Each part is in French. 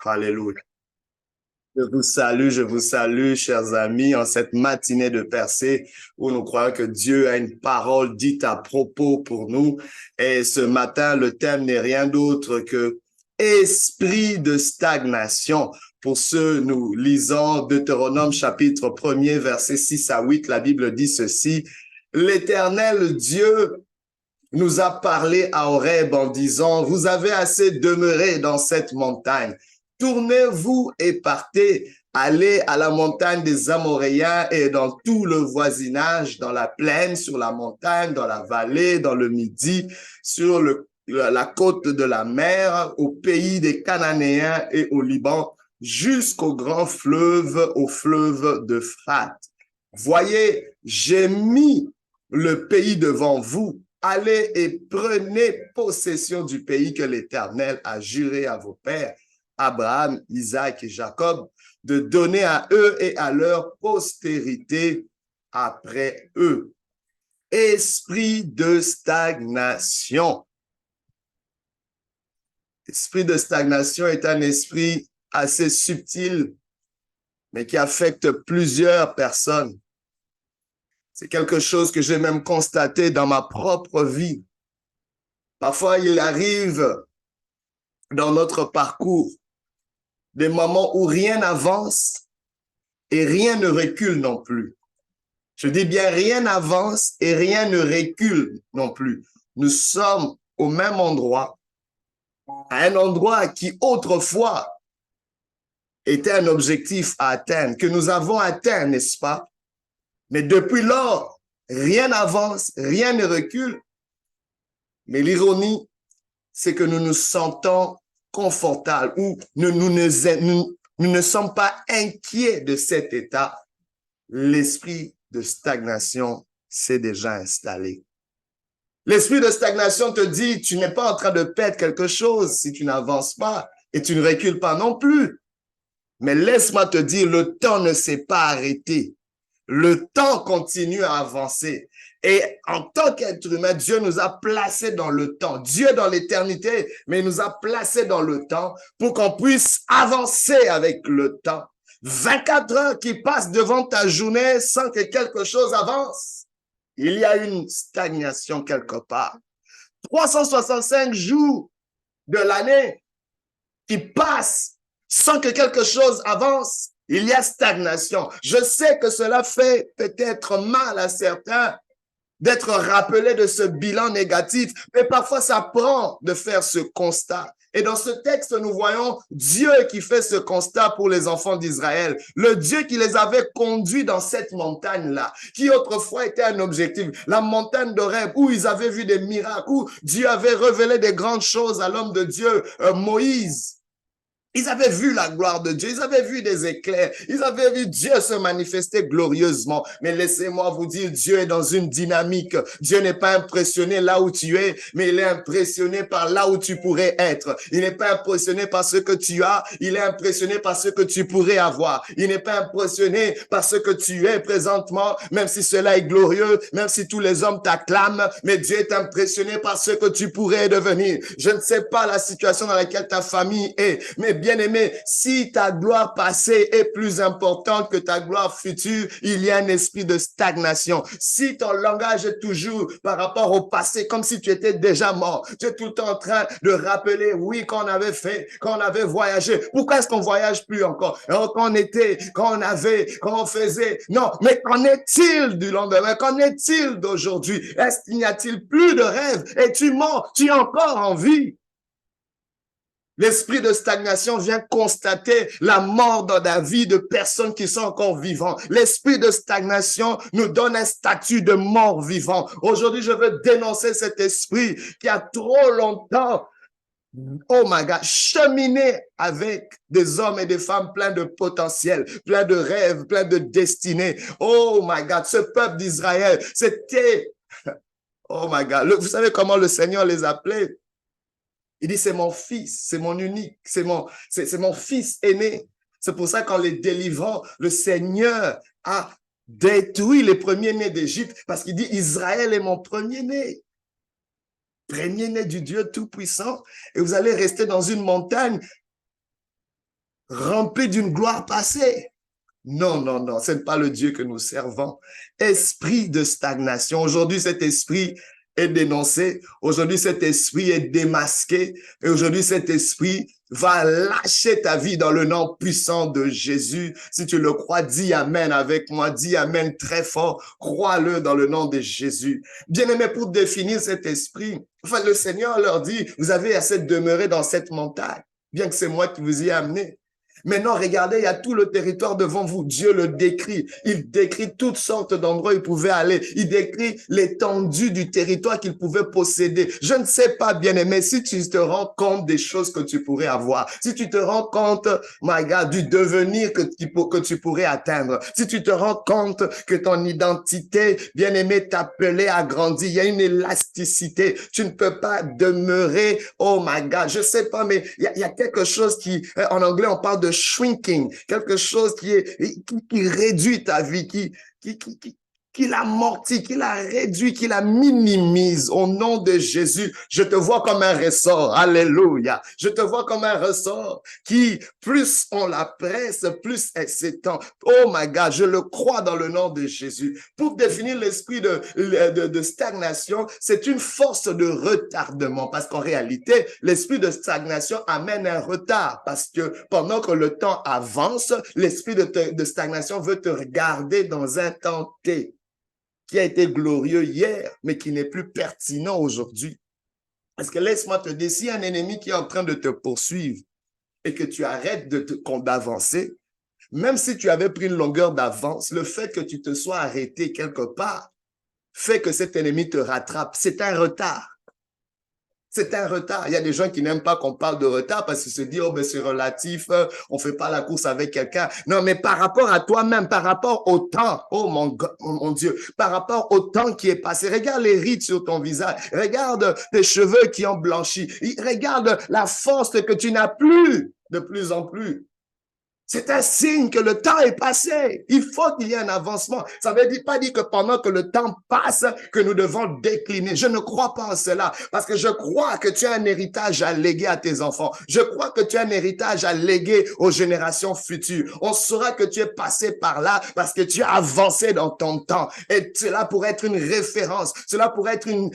Alléluia. Je vous salue, chers amis, en cette matinée de percée où nous croyons que Dieu a une parole dite à propos pour nous. Et ce matin, le thème n'est rien d'autre que esprit de stagnation. Pour ceux, nous lisons Deutéronome chapitre 1er, versets 6 à 8, la Bible dit ceci. L'Éternel Dieu nous a parlé à Horeb en disant, vous avez assez demeuré dans cette montagne. Tournez-vous et partez, allez à la montagne des Amoréens et dans tout le voisinage, dans la plaine, sur la montagne, dans la vallée, dans le midi, sur la côte de la mer, au pays des Cananéens et au Liban, jusqu'au grand fleuve, au fleuve d'Euphrate. Voyez, j'ai mis le pays devant vous. Allez et prenez possession du pays que l'Éternel a juré à vos pères, Abraham, Isaac et Jacob, de donner à eux et à leur postérité après eux. Esprit de stagnation. L'esprit de stagnation est un esprit assez subtil, mais qui affecte plusieurs personnes. C'est quelque chose que j'ai même constaté dans ma propre vie. Parfois, il arrive dans notre parcours des moments où rien n'avance et rien ne recule non plus. Je dis bien rien n'avance et rien ne recule non plus. Nous sommes au même endroit, à un endroit qui autrefois était un objectif à atteindre, que nous avons atteint, n'est-ce pas? Mais depuis lors, rien n'avance, rien ne recule. Mais l'ironie, c'est que nous nous sentons confortables ou nous ne sommes pas inquiets de cet état. L'esprit de stagnation s'est déjà installé. L'esprit de stagnation te dit, tu n'es pas en train de perdre quelque chose si tu n'avances pas et tu ne recules pas non plus. Mais laisse-moi te dire, le temps ne s'est pas arrêté. Le temps continue à avancer. Et en tant qu'être humain, Dieu nous a placés dans le temps. Dieu dans l'éternité, mais il nous a placés dans le temps pour qu'on puisse avancer avec le temps. 24 heures qui passent devant ta journée sans que quelque chose avance. Il y a une stagnation quelque part. 365 jours de l'année qui passent sans que quelque chose avance. Il y a stagnation. Je sais que cela fait peut-être mal à certains d'être rappelés de ce bilan négatif, mais parfois ça prend de faire ce constat. Et dans ce texte, nous voyons Dieu qui fait ce constat pour les enfants d'Israël. Le Dieu qui les avait conduits dans cette montagne-là, qui autrefois était un objectif. La montagne d'Horeb, où ils avaient vu des miracles, où Dieu avait révélé des grandes choses à l'homme de Dieu, Moïse. Ils avaient vu la gloire de Dieu, ils avaient vu des éclairs, ils avaient vu Dieu se manifester glorieusement. Mais laissez-moi vous dire, Dieu est dans une dynamique. Dieu n'est pas impressionné là où tu es, mais il est impressionné par là où tu pourrais être. Il n'est pas impressionné par ce que tu as, il est impressionné par ce que tu pourrais avoir. Il n'est pas impressionné par ce que tu es présentement, même si cela est glorieux, même si tous les hommes t'acclament, mais Dieu est impressionné par ce que tu pourrais devenir. Je ne sais pas la situation dans laquelle ta famille est, mais bien-aimé, si ta gloire passée est plus importante que ta gloire future, il y a un esprit de stagnation. Si ton langage est toujours par rapport au passé, comme si tu étais déjà mort, tu es tout le temps en train de rappeler, oui, qu'on avait fait, qu'on avait voyagé. Pourquoi est-ce qu'on voyage plus encore? Quand on était, quand on avait, quand on faisait. Non, mais qu'en est-il du lendemain? Qu'en est-il d'aujourd'hui? Est-ce qu'il n'y a-t-il plus de rêve? Es-tu mort? Tu es encore en vie? L'esprit de stagnation vient constater la mort dans la vie de personnes qui sont encore vivantes. L'esprit de stagnation nous donne un statut de mort vivant. Aujourd'hui, je veux dénoncer cet esprit qui a trop longtemps, oh my God, cheminé avec des hommes et des femmes pleins de potentiel, pleins de rêves, pleins de destinées. Oh my God, ce peuple d'Israël, c'était, oh my God, vous savez comment le Seigneur les appelait? Il dit, c'est mon fils, c'est mon unique, c'est mon fils aîné. C'est pour ça qu'en les délivrant, le Seigneur a détruit les premiers-nés d'Égypte parce qu'il dit, Israël est mon premier-né. Premier-né du Dieu Tout-Puissant. Et vous allez rester dans une montagne rempli d'une gloire passée. Non, non, non, ce n'est pas le Dieu que nous servons. Esprit de stagnation. Aujourd'hui, cet esprit est dénoncé. Aujourd'hui, cet esprit est démasqué. Et aujourd'hui, cet esprit va lâcher ta vie dans le nom puissant de Jésus. Si tu le crois, dis Amen avec moi. Dis Amen très fort. Crois-le dans le nom de Jésus. Bien-aimé, pour définir cet esprit, enfin, le Seigneur leur dit, vous avez assez demeuré dans cette montagne, bien que c'est moi qui vous y ai amené. Maintenant, regardez, il y a tout le territoire devant vous. Dieu le décrit. Il décrit toutes sortes d'endroits où il pouvait aller. Il décrit l'étendue du territoire qu'il pouvait posséder. Je ne sais pas, bien-aimé, si tu te rends compte des choses que tu pourrais avoir, si tu te rends compte, my God, du devenir que tu pourrais atteindre, si tu te rends compte que ton identité, bien-aimé, t'appelait à grandir, il y a une élasticité. Tu ne peux pas demeurer, oh my God, je sais pas, mais il y a quelque chose qui, en anglais, on parle de shrinking, quelque chose qui réduit ta vie, qui l'amortit, qui la réduit, qui la minimise. Au nom de Jésus, je te vois comme un ressort. Alléluia. Je te vois comme un ressort qui, plus on la presse, plus elle s'étend. Oh my God, je le crois dans le nom de Jésus. Pour définir l'esprit de stagnation, c'est une force de retardement parce qu'en réalité, l'esprit de stagnation amène un retard parce que pendant que le temps avance, l'esprit de stagnation veut te regarder dans un temps T qui a été glorieux hier, mais qui n'est plus pertinent aujourd'hui. Parce que laisse-moi te dire, si un ennemi qui est en train de te poursuivre et que tu arrêtes d'avancer, même si tu avais pris une longueur d'avance, le fait que tu te sois arrêté quelque part fait que cet ennemi te rattrape. C'est un retard. C'est un retard. Il y a des gens qui n'aiment pas qu'on parle de retard parce qu'ils se disent, oh, ben, c'est relatif, on fait pas la course avec quelqu'un. Non, mais par rapport à toi-même, par rapport au temps, oh mon Dieu, par rapport au temps qui est passé, regarde les rides sur ton visage, regarde tes cheveux qui ont blanchi, regarde la force que tu n'as plus de plus en plus. C'est un signe que le temps est passé. Il faut qu'il y ait un avancement. Ça ne veut pas dire que pendant que le temps passe, que nous devons décliner. Je ne crois pas en cela parce que je crois que tu as un héritage à léguer à tes enfants. Je crois que tu as un héritage à léguer aux générations futures. On saura que tu es passé par là parce que tu as avancé dans ton temps. Et cela pourrait être une référence. Cela pourrait être une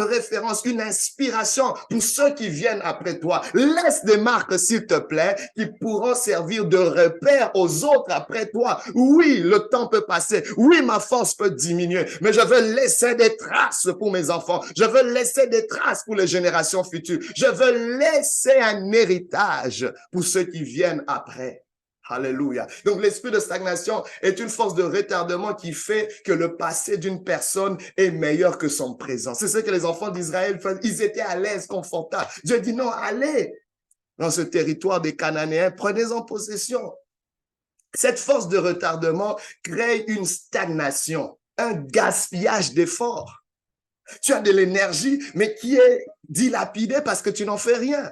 référence, une inspiration pour ceux qui viennent après toi. Laisse des marques, s'il te plaît, qui pourront servir de repère aux autres après toi. Oui, le temps peut passer. Oui, ma force peut diminuer, mais je veux laisser des traces pour mes enfants. Je veux laisser des traces pour les générations futures. Je veux laisser un héritage pour ceux qui viennent après. Alléluia. Donc, l'esprit de stagnation est une force de retardement qui fait que le passé d'une personne est meilleur que son présent. C'est ce que les enfants d'Israël faisaient. Ils étaient à l'aise, confortables. Dieu dit non, allez dans ce territoire des Cananéens, prenez-en possession. Cette force de retardement crée une stagnation, un gaspillage d'efforts. Tu as de l'énergie, mais qui est dilapidée parce que tu n'en fais rien.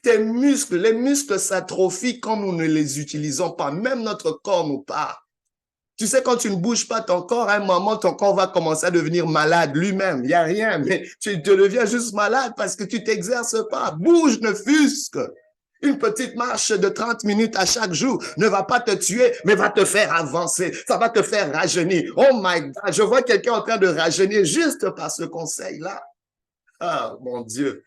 Tes muscles, les muscles s'atrophient quand nous ne les utilisons pas. Même notre corps nous parle. Tu sais, quand tu ne bouges pas ton corps, à un moment, ton corps va commencer à devenir malade lui-même. Il n'y a rien, mais tu te deviens juste malade parce que tu ne t'exerces pas. Bouge, ne fût-ce que. Une petite marche de 30 minutes à chaque jour ne va pas te tuer, mais va te faire avancer. Ça va te faire rajeunir. Oh my God, je vois quelqu'un en train de rajeunir juste par ce conseil-là. Ah, mon Dieu.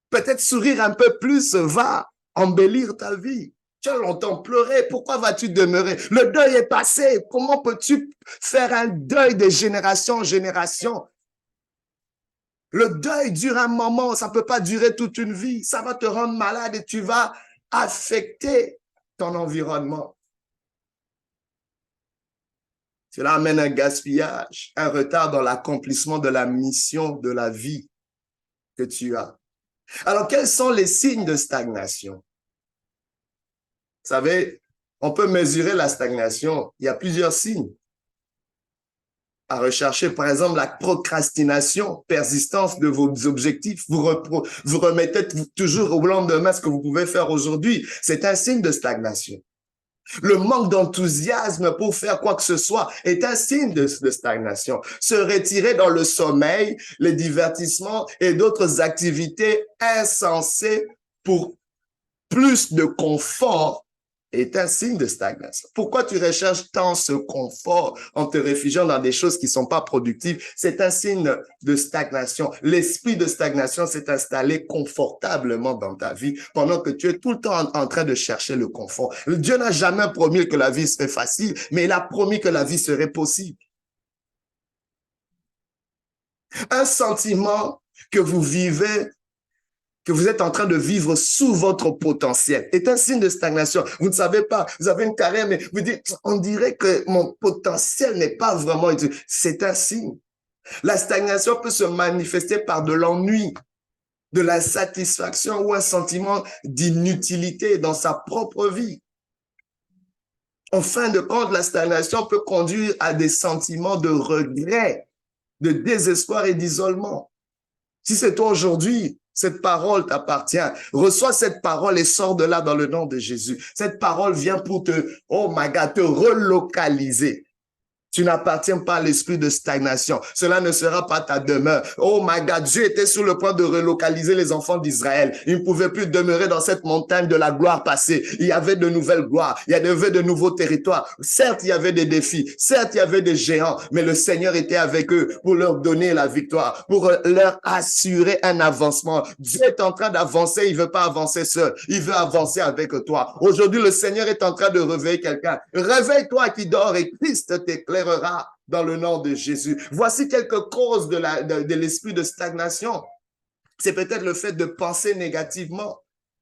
Peut-être sourire un peu plus va embellir ta vie. Tu as longtemps pleuré, pourquoi vas-tu demeurer? Le deuil est passé. Comment peux-tu faire un deuil de génération en génération? Le deuil dure un moment, ça ne peut pas durer toute une vie. Ça va te rendre malade et tu vas affecter ton environnement. Cela amène un gaspillage, un retard dans l'accomplissement de la mission de la vie que tu as. Alors, quels sont les signes de stagnation? Vous savez, on peut mesurer la stagnation. Il y a plusieurs signes à rechercher. Par exemple, la procrastination, persistance de vos objectifs. Vous remettez toujours au lendemain ce que vous pouvez faire aujourd'hui. C'est un signe de stagnation. Le manque d'enthousiasme pour faire quoi que ce soit est un signe de stagnation. Se retirer dans le sommeil, les divertissements et d'autres activités insensées pour plus de confort est un signe de stagnation. Pourquoi tu recherches tant ce confort en te réfugiant dans des choses qui ne sont pas productives? C'est un signe de stagnation. L'esprit de stagnation s'est installé confortablement dans ta vie pendant que tu es tout le temps en train de chercher le confort. Dieu n'a jamais promis que la vie serait facile, mais il a promis que la vie serait possible. Un sentiment que vous vivez, que vous êtes en train de vivre sous votre potentiel, est un signe de stagnation. Vous ne savez pas, vous avez une carrière, mais vous dites, on dirait que mon potentiel n'est pas vraiment utilisé. C'est un signe. La stagnation peut se manifester par de l'ennui, de l'insatisfaction ou un sentiment d'inutilité dans sa propre vie. En fin de compte, la stagnation peut conduire à des sentiments de regret, de désespoir et d'isolement. Si c'est toi aujourd'hui, cette parole t'appartient. Reçois cette parole et sors de là dans le nom de Jésus. Cette parole vient pour te, oh my God, te relocaliser. Tu n'appartiens pas à l'esprit de stagnation. Cela ne sera pas ta demeure. Oh my God, Dieu était sur le point de relocaliser les enfants d'Israël. Ils ne pouvaient plus demeurer dans cette montagne de la gloire passée. Il y avait de nouvelles gloires. Il y avait de nouveaux territoires. Certes, il y avait des défis. Certes, il y avait des géants. Mais le Seigneur était avec eux pour leur donner la victoire, pour leur assurer un avancement. Dieu est en train d'avancer. Il veut pas avancer seul. Il veut avancer avec toi. Aujourd'hui, le Seigneur est en train de réveiller quelqu'un. Réveille-toi qui dors et Christ t'éclaire dans le nom de Jésus. Voici quelques causes de l'esprit de stagnation. C'est peut-être le fait de penser négativement.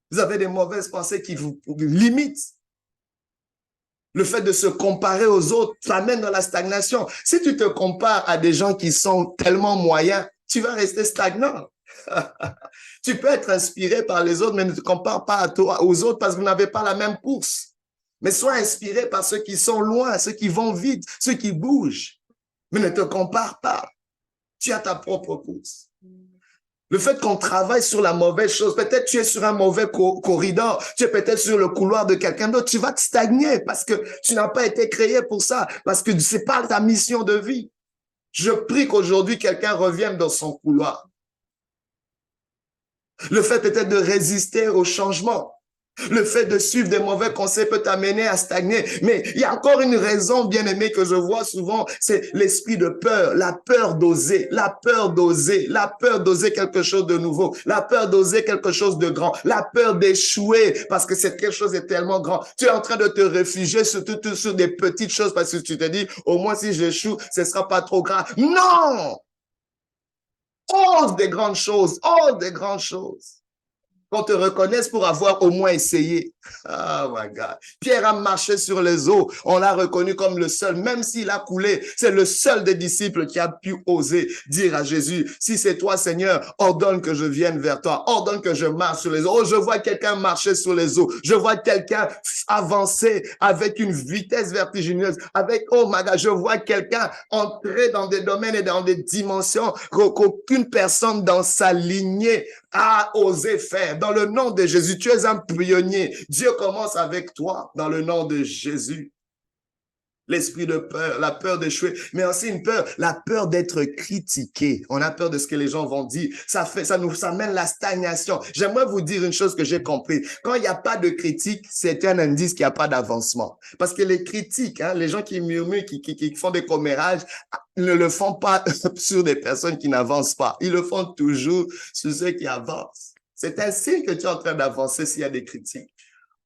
Vous avez des mauvaises pensées qui vous limitent. Le fait de se comparer aux autres t'amène dans la stagnation. Si tu te compares à des gens qui sont tellement moyens, tu vas rester stagnant. Tu peux être inspiré par les autres, mais ne te compare pas à toi, aux autres parce que vous n'avez pas la même course. Mais sois inspiré par ceux qui sont loin, ceux qui vont vite, ceux qui bougent. Mais ne te compare pas. Tu as ta propre course. Le fait qu'on travaille sur la mauvaise chose, peut-être tu es sur un mauvais corridor, tu es peut-être sur le couloir de quelqu'un d'autre, tu vas te stagner parce que tu n'as pas été créé pour ça, parce que c'est pas ta mission de vie. Je prie qu'aujourd'hui, quelqu'un revienne dans son couloir. Le fait peut-être de résister au changement. Le fait de suivre des mauvais conseils peut t'amener à stagner. Mais il y a encore une raison, bien aimé, que je vois souvent, c'est l'esprit de peur, la peur d'oser, la peur d'oser, la peur d'oser quelque chose de nouveau, la peur d'oser quelque chose de grand, la peur d'échouer parce que c'est quelque chose de tellement grand. Tu es en train de te réfugier surtout sur des petites choses parce que tu te dis, au moins si j'échoue, ce sera pas trop grave. Non! Ose des grandes choses, ose des grandes choses. Qu'on te reconnaisse pour avoir au moins essayé. Oh my God. Pierre a marché sur les eaux. On l'a reconnu comme le seul, même s'il a coulé. C'est le seul des disciples qui a pu oser dire à Jésus, si c'est toi, Seigneur, ordonne que je vienne vers toi. Ordonne que je marche sur les eaux. Oh, je vois quelqu'un marcher sur les eaux. Je vois quelqu'un avancer avec une vitesse vertigineuse. Avec, oh my God, je vois quelqu'un entrer dans des domaines et dans des dimensions qu'aucune personne dans sa lignée a osé faire. Dans le nom de Jésus, tu es un pionnier. Dieu commence avec toi dans le nom de Jésus. L'esprit de peur, la peur d'échouer, mais aussi une peur, la peur d'être critiqué. On a peur de ce que les gens vont dire. Ça mène la stagnation. J'aimerais vous dire une chose que j'ai compris. Quand il n'y a pas de critique, c'est un indice qu'il n'y a pas d'avancement. Parce que les critiques, les gens qui murmurent, qui font des commérages, ne le font pas sur des personnes qui n'avancent pas. Ils le font toujours sur ceux qui avancent. C'est un signe que tu es en train d'avancer s'il y a des critiques.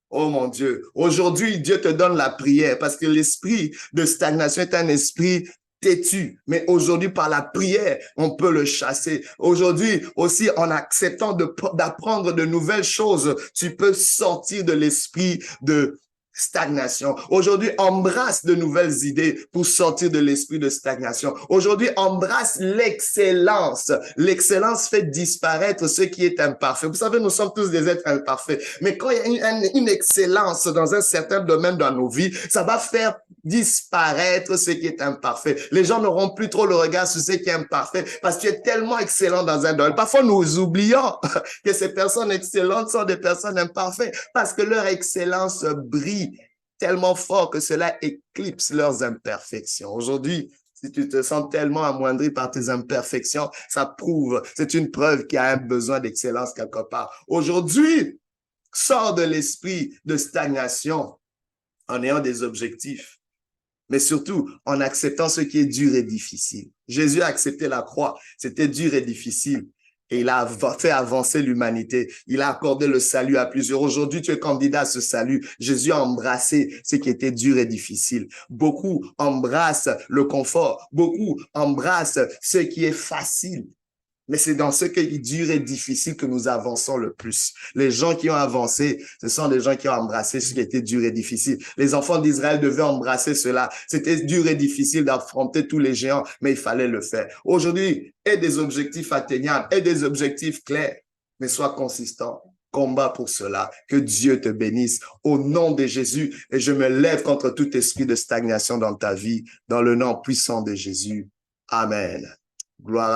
Oh mon Dieu, aujourd'hui, Dieu te donne la prière parce que l'esprit de stagnation est un esprit têtu. Mais aujourd'hui, par la prière, on peut le chasser. Aujourd'hui, aussi, en acceptant d'apprendre de nouvelles choses, tu peux sortir de l'esprit de stagnation. Aujourd'hui, embrasse de nouvelles idées pour sortir de l'esprit de stagnation. Aujourd'hui, embrasse l'excellence. L'excellence fait disparaître ce qui est imparfait. Vous savez, nous sommes tous des êtres imparfaits. Mais quand il y a une excellence dans un certain domaine dans nos vies, ça va faire disparaître ce qui est imparfait. Les gens n'auront plus trop le regard sur ce qui est imparfait parce que tu es tellement excellent dans un domaine. Parfois, nous oublions que ces personnes excellentes sont des personnes imparfaites parce que leur excellence brille tellement fort que cela éclipse leurs imperfections. Aujourd'hui, si tu te sens tellement amoindri par tes imperfections, ça prouve, c'est une preuve qu'il y a un besoin d'excellence quelque part. Aujourd'hui, Sors de l'esprit de stagnation en ayant des objectifs, mais surtout en acceptant ce qui est dur et difficile. Jésus a accepté la croix, c'était dur et difficile. Et il a fait avancer l'humanité. Il a accordé le salut à plusieurs. Aujourd'hui, tu es candidat à ce salut. Jésus a embrassé ce qui était dur et difficile. Beaucoup embrassent le confort. Beaucoup embrassent ce qui est facile. Mais c'est dans ce qui est dur et difficile que nous avançons le plus. Les gens qui ont avancé, ce sont des gens qui ont embrassé ce qui était dur et difficile. Les enfants d'Israël devaient embrasser cela. C'était dur et difficile d'affronter tous les géants, mais il fallait le faire. Aujourd'hui, aie des objectifs atteignables, aie des objectifs clairs, mais sois consistant. Combat pour cela. Que Dieu te bénisse au nom de Jésus. Et je me lève contre tout esprit de stagnation dans ta vie, dans le nom puissant de Jésus. Amen. Gloire à